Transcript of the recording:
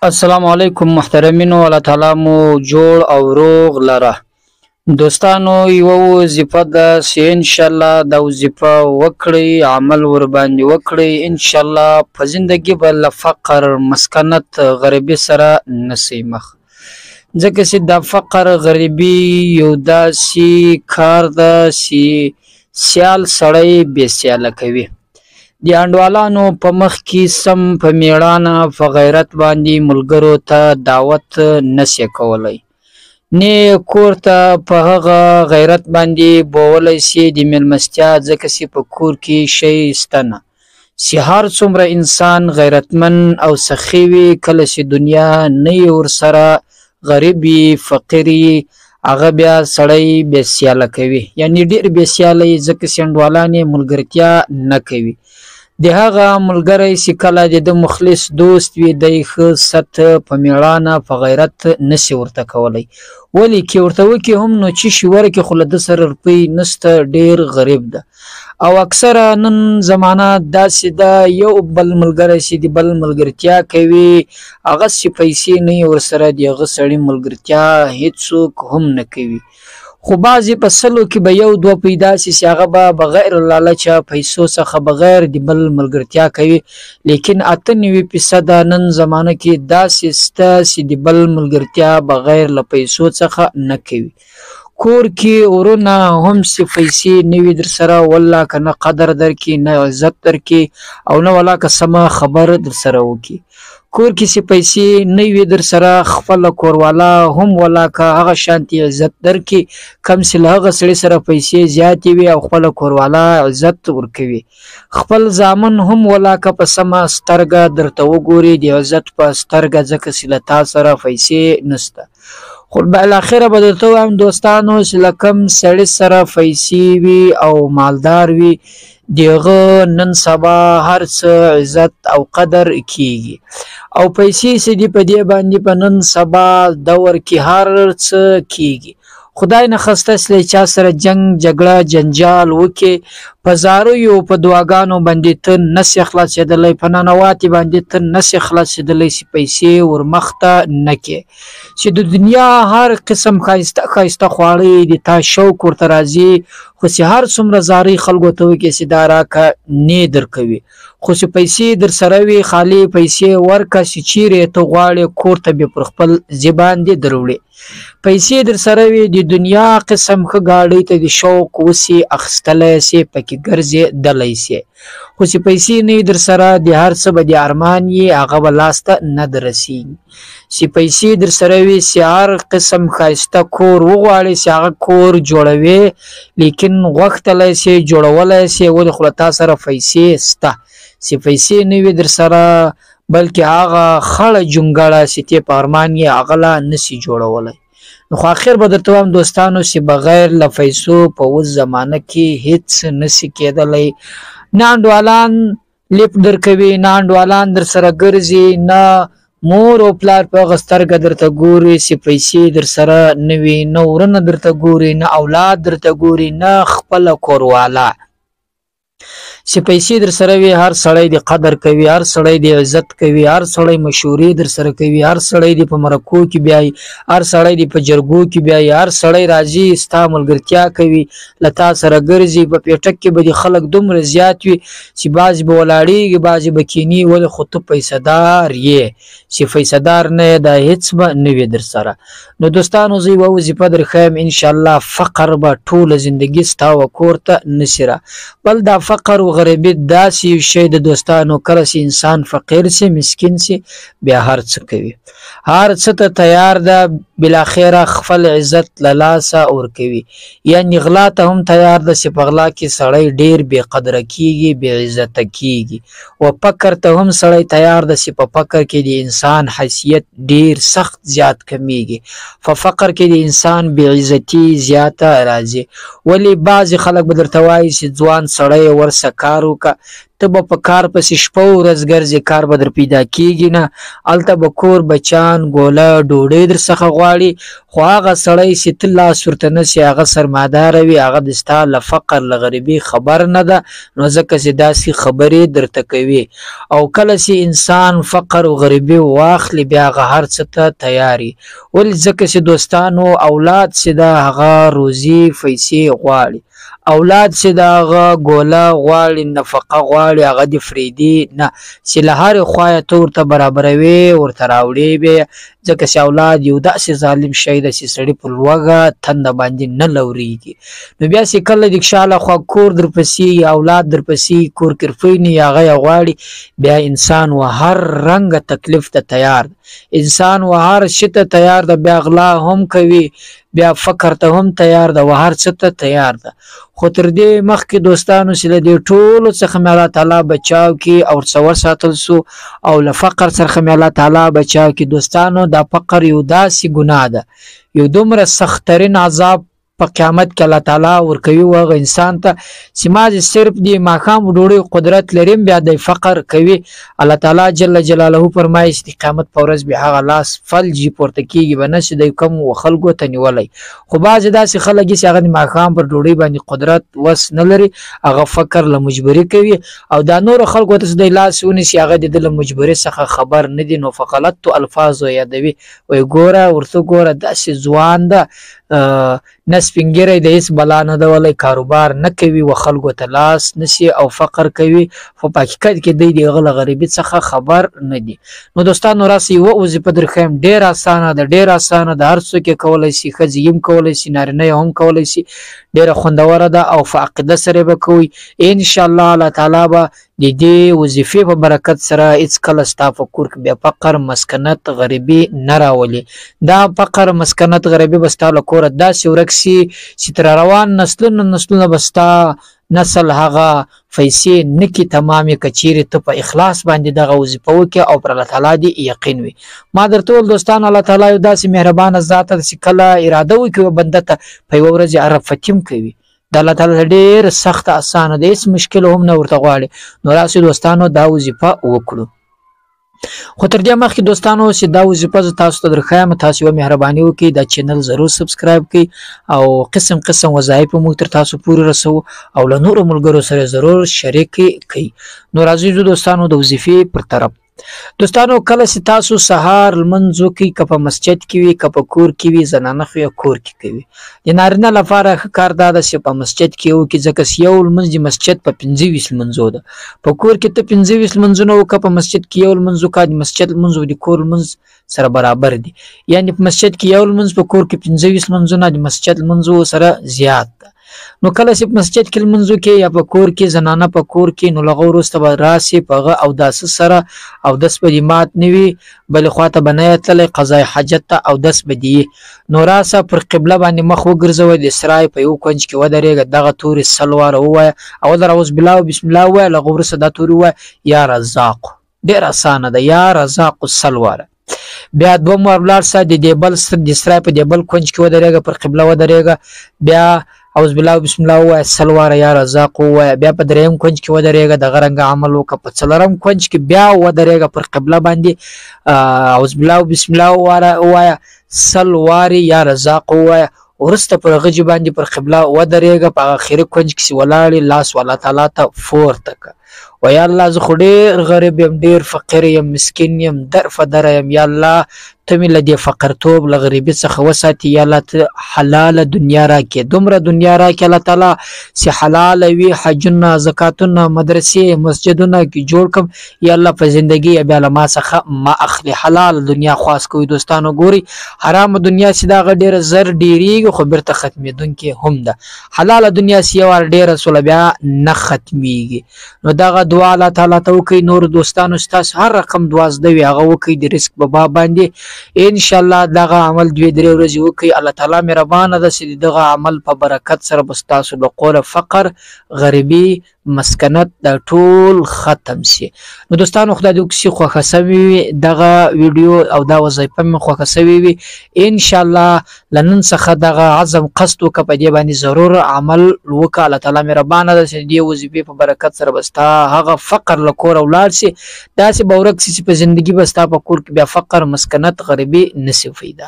السلام علیکم محترمینو، الله تعالی مو جوړ او روغ لره. دوستانو، یو وظیفه ده چې ان شاء الله دا وظیفه وکړئ، عمل ور باندې وکړئ، ان شاء الله په زندگی به له فقر، مسکنت، غریبی سره نسی مخ. ځکه چې دا فقر، غریبی یو داسې کار ده چې سیال سړی بې سیاله کوي. د انډوالانو په مخ کې سم په میړانه په غیرت باندې ملګرو ته دعوت نسی کولی، نه کور ته په هغه غیرت باندې بولی سي د میلمستیا، ځکه چې په کور کې شی شته نه. چې هر څومره انسان غیرتمن او سخي وي، کله چې دنیا نه وي ورسره، غریب وي، فقیر وي، هغه بیا سړی بې سیاله کوي، یعنې ډېر بې سیاله یي، ځکه چې انډوالان یې ملګرتیا نه کوي. د هغه ملګری چې کله د ده مخلص دوست وي، دی ښه ست په میړانه په غیرت نسي ورته کولی. ولې که ورته وکړي هم نو څه شي ورکړي، خو له ده سره روپۍ نسته، ډېر غریب ده. او اکثره نن زمانه داسې ده، یو بل ملګری چې د بل ملګرتیا کوي، هغسې پیسې نه وي ورسره، د هغه سړي ملګرتیا هېڅوک هم نه کوي. خو بعضې په سلو کې به یو دوه پیدا سي چې هغه به بغیر لالچه پیسو څخه بغیر د بل ملګرتیا کوي. لیکن 98% نن زمانه کې داسې شته چې د بل ملګرتیا بغیر له پیسو څخه نه کوي. کور کې ورونه هم چې پیسې نه وي در سره، والله که نه قدر درکړي، نه عزت درکړي، او نه والله که سمه خبر در سره وکړي. کور کې چې پیسې نه وي در سره، خپله کوروالا هم والله که هغه شانتي عزت درکړي، کم چې له هغه سړي سره پیسې زیاتې وي او خپله کوروالا عزت ورکوي. خپل زامن هم والله که په سمه سترګه درته وګوري، د عزت په سترګه، ځکه چې له تا سره پیسې نسته. خو بالاخره به درته ووایم دوستانو، چې له کوم سړي سره پیسې وي او مالدار وي، د هغه نن سبا هر څه عزت او قدر کیږي. او پیسې چې دي په دې باندې په نن سبا دور کې هر څه کیږي. خدای نخسته چې چا سره جنگ، جګړه، جنجال وکړي، په زاریو په دعاګانو باندې ته نسې خلاصېدلی، په ننواتې باندې ته نسې خلاصېدلی چې پیسې ورمخته نه کړې. چې د دنیا هر قسم ښایسته ښایسته خواړه د تا شوق ورته راځي، خو چې هر څومره زارۍ خلکو ته وکړي چې دا راکه نه درکوي. خو چې پیسې در سره وي، خالي پیسې ورکه، چې چیرې ته غواړې کور ته بې پر خپل زبان دې دروړې. پیسې در سره وي، د دنیا قسم ښه ګاډۍ ته د شوق وسي اخیستلی سې، پکې ګرځېدلی سې. خو چې پیسې نه وي در سره، د هر څه به د ارمان یې هغه به لاسته نه دررسېږي. چې پیسې در سره وي، چې هر قسم ښایسته کور وغواړې چې هغه کور جوړوې، لیکن غوښتلی سې، جوړولی سې، ولې خو له تا سره پیسې شته. چې پیسې نه وي در سره، بلکې هغه خړه جونګړه چې تی په ارمان یې هغه لا نسي جوړولی. نو خو اخر به درته وایم دوستانو، چې بغیر له پیسو په اوس زمانه کې هېڅ نسي کېدلی. نه انډوالان لیپ درکوي، نه انډوالان در سره ګرځي، نه مور او پلار په هغه سترګه درته ګوري چې پیسې در سره نه وي، نه ورونه درته ګوري، نه اولاد درته ګوري، نه خپله کوروالا. چې پیسې در سره وي، هر سړی د قدر کوي، هر سړی د عزت کوي، هر سړی مشورې در سره کوي، هر سړی د په مرکو کې بیایي، هر سړی د په جرګو کې بیایي، هر سړی راځي ستا ملګرتیا کوي، له تا سره ګرځي. په پیټک کې به د خلک دومره زیات وي چې بعضې به ولاړېږي، بعضې به کیني، ولې خو ته پیسه دار یې. چې پیسه دار نه یې، دا هېڅ به نه وي در سره. نو دوستانو، زه یوه وظیفه درښیم، انشاءالله فقر به ټوله زندګي ستا و کور ته نسي را. بل دا فقر و غریبي داسې یو شی د دوستانو، کله چې انسان فقیر سي، مسکین سي، بیا هر څه کوي، هر څه ته تیار ده، بالاخره خپل عزت له لاسه ورکوي. یعنې غلا ته هم تیار ده، چې په غلا کې سړی ډېر بې قدره کېږي، بې عزته کېږي. و فقر ته هم سړی تیار ده، چې په فقر کې د انسان حیثیت ډېر سخت زیات کمیږي. په فقر کې د انسان بې عزتي زیاته راځي. ولې بعضې خلک به درته وایي چې ځوان سړی ورسه کار وکړه. ته به په کار پسې شپه ورځ ګرځې، کار به در پیدا کېږي نه. هلته به کور بچیان ګوله ډوډۍ در څخه غواړي، خو هغه سړی چې ته لاس ورته نسې هغه سرمایه‌داره وي، هغه د ستا له فقر له غریبۍ خبر نه ده، نو ځکه چې داسې خبرې درته کوي. او کله چې انسان فقر او غریبۍ واخلي بیا هغه هر څه ته تیار وي. ولې؟ ځکه چې دوستانو اولاد چې ده هغه روزي پیسې غواړي، اولاد چې د هغه ګوله غواړي، نفقه غواړي، هغه د فریدي نه چې له هرې خوا یې ته ورته برابروې ورته راوړې بې، ځکه چې اولاد یو داسې ظالم شی ده چې سړي په لوږه تنده باندې نه لورېږي. نو بیا چې کله د شا له خوا کور درپسې اولاد درپسې کور کرفۍ نه هغه یې غواړي، بیا انسان و هر رنګه تکلیف ته تیار ده، انسان و هر شي ته تیار ده، بیا غلا هم کوي، بیا فقر ته هم تیار ده، و هر څه ته تیار ده. خو تر دې مخکې دوستانو چې له دې ټولو څخه مې الله تعالی بچاو کړي او ورڅه وساتل سو او له فقر څخه مې الله تعالی بچاو کړي. دوستانو دا فقر یو داسې ګناه ده، یو دومره سختترین عذاب په قیامت کې الله تعالی ورکوي هغه انسان ته چې ما صرف د ماښام ډوډۍ قدرت لرم بیا د فقر کوي. الله تعالی جل جلاله فرمایي چې د قیامت په ورځ بیا هغه لاس فلجي پورته کېږي به نه چې د کوم خلکو ته نیولی. خو بعضې داسې خلک چې هغه د ماښام پر ډوډۍ باندې قدرت وس نه لري، هغه فقر له مجبوري کوي او دا نورو خلکو ته چې د لاس ونیسي هغه د ده له مجبوري څخه خبر نه دي، نو په غلطو الفاظو یادوي، وایي ګوره ورته ګوره داسې ځوان ده نه سپینګیری د هېڅ بلا نه ده ولی کاروبار نه کوي و خلکو ته لاس نسي او فقر کوي، خو په حقیقت کې دی د هغه له غریبۍ څخه خبر نه دي. نو دوستانو راسئ یوه وظیفه درښیم، ډېره اسانه ده، ډېره اسانه ده، هر څوک یې کولی شي، ښځې هم کولی شي، نارینه یې هم کولی شي، ډېره خوندوره ده او په عقیده سره به کوئ. انشاءالله الله تعالی به د دې وظیفې په برکت سره هېڅکله ستا په کور کې بیا فقر مسکنت غریبي نه راولي. دا فقر مسکنت غریبي به ستا له کوره داسې ورک سي چې تر روان نسلونه به ستا نسل هغه پیسې نه کړي تمامې که چیرې ته په اخلاص باندې دغه وظیفه وکړې او پر الله تعالی دې یقین وي. ما درته وویل دوستانو الله تعالی یو داسې مهربانه ذات ده چې کله اراده وکړي یوه بنده ته په یوه ورځ یې عرفتیم کوي. د الله تعالی ډېر سخته اسانه ده، هېڅ مشکل هم نه ورته غواړي. نو راسئ دوستانو دا وظیفه وکړو. خو تر دې مخکې دوستانو چې دا وظیفه زه تاسو ته درښیم، تاسو یوه مهرباني وکړئ دا چینل ضرور سبسکرایب کړئ او قسم وظایف موږ تر تاسو پورې رسوو او له نورو ملګرو سره ضرور شریک کړئ. نو راځئ دوستانو د وظیفې پر طرف. دوستانو کله چې تاسو سهار لمونځ وکئ، که په مسجد کې وي که په کور کې وي، زنانه خو یې کور کې کوي، د نارینه لپاره ښه کار دا ده چې په مسجد کې وکړي، ځکه چې یو لمونځ د مسجد په 25 لمونځو ده. په کور کې ته 25 لمونځونه وکړه، په مسجد کې یو لمونځ وکړه، د مسجد لمونځ او د کور لمونځ سره برابر دي، یعنې په مسجد کې یو لمونځ په کور کې 25 لمونځونه د مسجد لمونځو سره زیات ده. نو کله چې په مسجد کې لمونځ وکړې یا په کور کې زنانه په کور کې، نو له هغه وروسته به راسې په هغه اوداسه سره اودس به دې مات نه وي، بلې خوا ته به نه یې تللی قضای حاجت ته اودس به دې نو راسه پر قبله باندې مخ وګرځوئ، د سرای په یو کونج کې ودرېږه، دغه تورې 100 واره ووایه، اول اعوذ بالله و بسم الله ووایه، له هغه وروسته دا تورې ووایه یا رزاقو. ډېره اسانه ده، یا رزاقو 100 واره. بیا دوم وار ولاړ شه، د سرای په دې بل کونج کې ودرېږه، پر قبله ودرېږه، بیا اعوذ بالله بسم الله ووایه، 100 واره یا رزاق ووایه، بیا په درېیم کونج کې ودرېږه، دغه رنګه عمل وکړه، په څلورم کونج کې بیا ودرېږه، پر قبله باندې اعوذ بالله بسم الله ووایه، 100 وارې یا رزاق ووایه، وروسته پر هغه جې باندې پر قبله ودرېږه، په اخري کونج کې چې ولاړې لاس الله تعالی ته پورته کړه، ویا الله زه خو ډېر غریب یم، ډېر فقیر یم، مسکین یم، درفدره یم، یا الله ته مې له دې فقرتوب له غریبۍ څخه وساتي، یا الله ته حلاله دنیا راکړې، دومره دنیا راکړې الله تعالی چې حلاله وي، حجونه زکاتونه مدرسې مسجدونه کې جوړ کړم، یا الله په زندګۍ بیا له ما څخه ما اخلي، حلاله دنیا خواست کوي. دوستانو ګورئ حرامه دنیا چې دغه ډېره زر ډېرېږي خو بیرته ختمېدونکې هم ده، حلاله دنیا چې یو وار ډېره سوله بیا نه ختمېږي. نو دغه دعا الله تعالی ته وکړئ. نور دوستانو ستاسو هر رقم دعا زده وي هغه وکړئ د رزق په باب باندې ان شاء الله. دغه عمل 2-3 ورځې وکړئ. الله تعالی مهربانه ده چې دغه عمل په برکت سره به ستاسو د قوله فقر غریبي مسکنت دا ټول ختم سي. نو دوستانو خدای دې وکړي خوښه سوي وي دغه ویډیو او دا وظیفه مې خوښه سوي وي ان شاء الله. لنن څخه دغه عزم قصد وکړه په دې باندې ضرور عمل وکړه. الله تعالی مهربانه ده چې دې وظیفې په برکت سره به ستا هغه فقر له کوره ولاړ سي. داسې به ورک سي چې په زندګي به ستا په کور کې بیا فقر مسکنت غریبي نه سي پیدا.